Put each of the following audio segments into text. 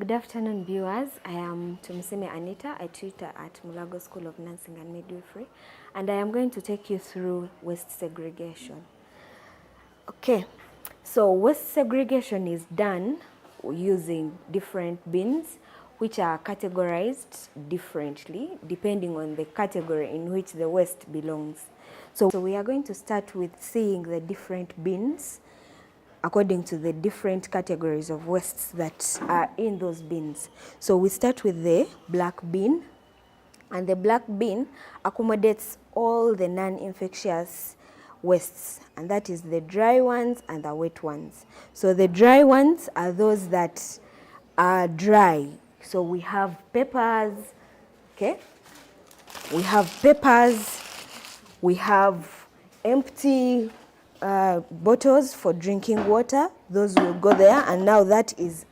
Good afternoon, viewers. I am Tumisime Anita. I tutor at Mulago School of Nursing and Midwifery, and I am going to take you through waste segregation. Okay, so waste segregation is done using different bins, which are categorized differently depending on the category in which the waste belongs. So we are going to start with seeing the different bins according to the different categories of wastes that are in those bins. So we start with the black bin, and the black bin accommodates all the non-infectious wastes, and that is the dry ones and the wet ones. So the dry ones are those that are dry. So we have peppers, okay? We have peppers, we have empty bottles for drinking water. Those will go there, and now that is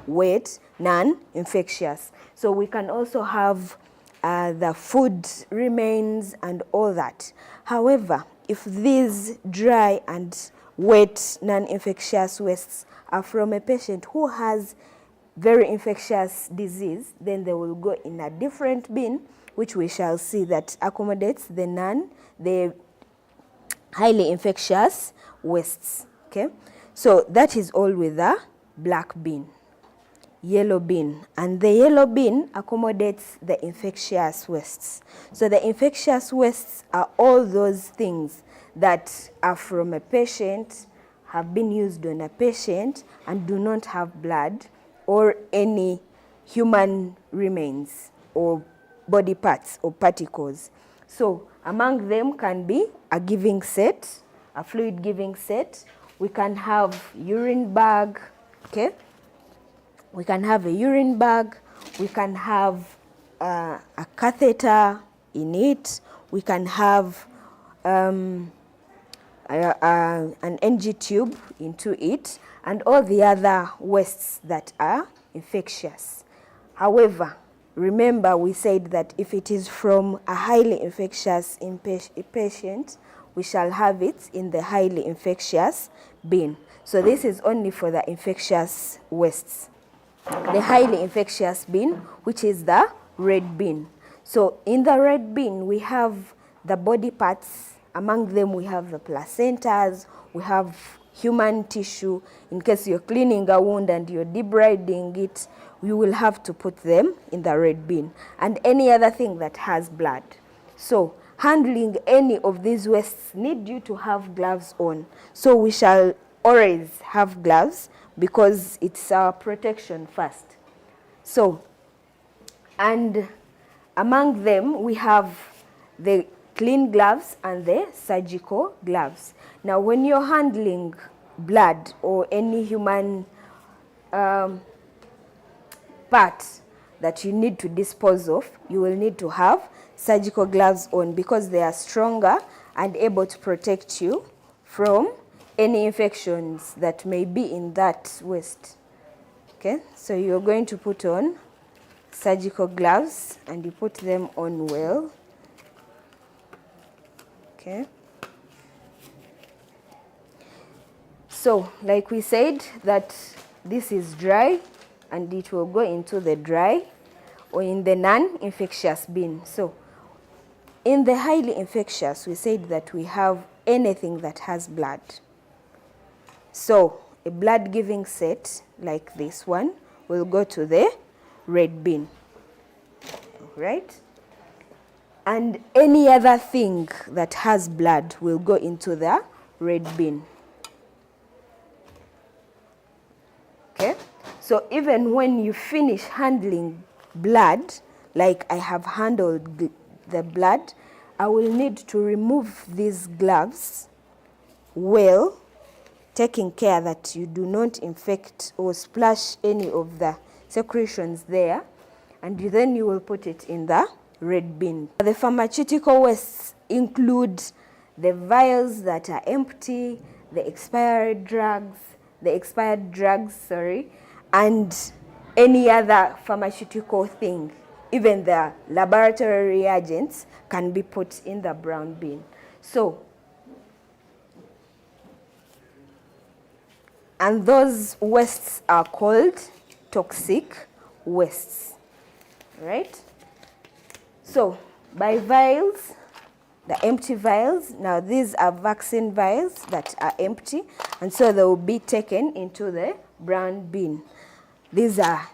wet, non-infectious. So we can also have the food remains and all that. However, if these dry and wet non-infectious wastes are from a patient who has very infectious disease, then they will go in a different bin, which we shall see that accommodates the highly infectious wastes. Okay, so that is all with the black bin. Yellow bin, and the yellow bin accommodates the infectious wastes. So the infectious wastes are all those things that are from a patient, have been used on a patient, and do not have blood or any human remains or body parts or particles. So among them can be a giving set, a fluid giving set. We can have urine bag, okay? We can have a urine bag. We can have a catheter in it. We can have an NG tube into it, and all the other wastes that are infectious. However, remember we said that if it is from a highly infectious patient, we shall have it in the highly infectious bin. So this is only for the infectious wastes. The highly infectious bin, which is the red bin. So in the red bin, we have the body parts. Among them, we have the placentas, we have human tissue. In case you're cleaning a wound and you're debriding it, you will have to put them in the red bin, and any other thing that has blood. So handling any of these wastes need you to have gloves on. So we shall always have gloves because it's our protection first. So, and among them we have the clean gloves and the surgical gloves. Now when you're handling blood or any human part that you need to dispose of, you will need to have surgical gloves on because they are stronger and able to protect you from any infections that may be in that waste. Okay, so you're going to put on surgical gloves and you put them on well. Okay. So, like we said, that this is dry and it will go into the dry or in the non-infectious bin. So, in the highly infectious, we said that we have anything that has blood. So, a blood giving set like this one will go to the red bin, right? And any other thing that has blood will go into the red bin. Okay? So even when you finish handling blood, like I have handled the blood, I will need to remove these gloves well, taking care that you do not infect or splash any of the secretions there, and then you will put it in the red bin. The pharmaceutical wastes include the vials that are empty, the expired drugs, and any other pharmaceutical thing. Even the laboratory reagents can be put in the brown bin. So, and those wastes are called toxic wastes, right? So by vials, the empty vials, now these are vaccine vials that are empty, and so they will be taken into the brown bin. These are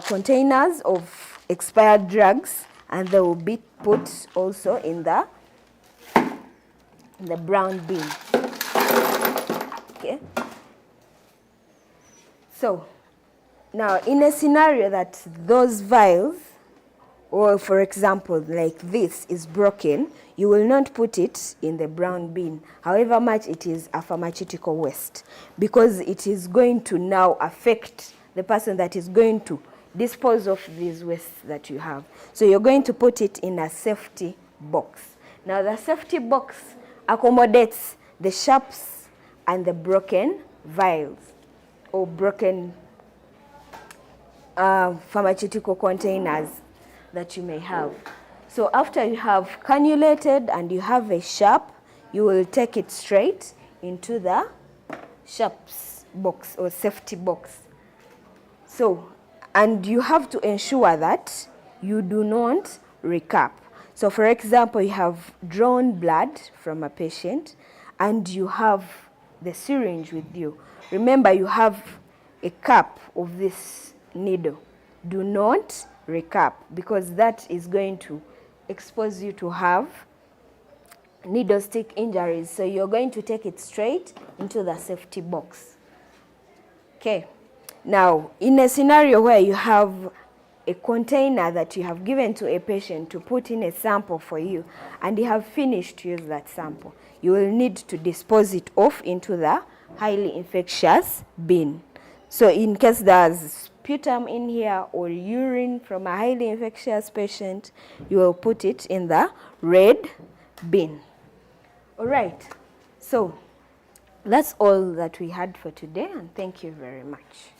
containers of expired drugs, and they will be put also in the brown bin. Okay. So now in a scenario that those vials, or for example like this, is broken, you will not put it in the brown bin, however much it is a pharmaceutical waste, because it is going to now affect the person that is going to dispose of these wastes that you have. So you're going to put it in a safety box. Now the safety box accommodates the sharps and the broken vials or broken pharmaceutical containers that you may have. So after you have cannulated and you have a sharp, you will take it straight into the sharps box or safety box. So, and you have to ensure that you do not recap. So for example, you have drawn blood from a patient and you have the syringe with you. Remember, you have a cap of this needle. Do not recap, because that is going to expose you to have needle stick injuries. So you're going to take it straight into the safety box. Okay. Now, in a scenario where you have a container that you have given to a patient to put in a sample for you, and you have finished to use that sample, you will need to dispose it off into the highly infectious bin. So in case there's sputum in here or urine from a highly infectious patient, you will put it in the red bin. All right, so that's all that we had for today, and thank you very much.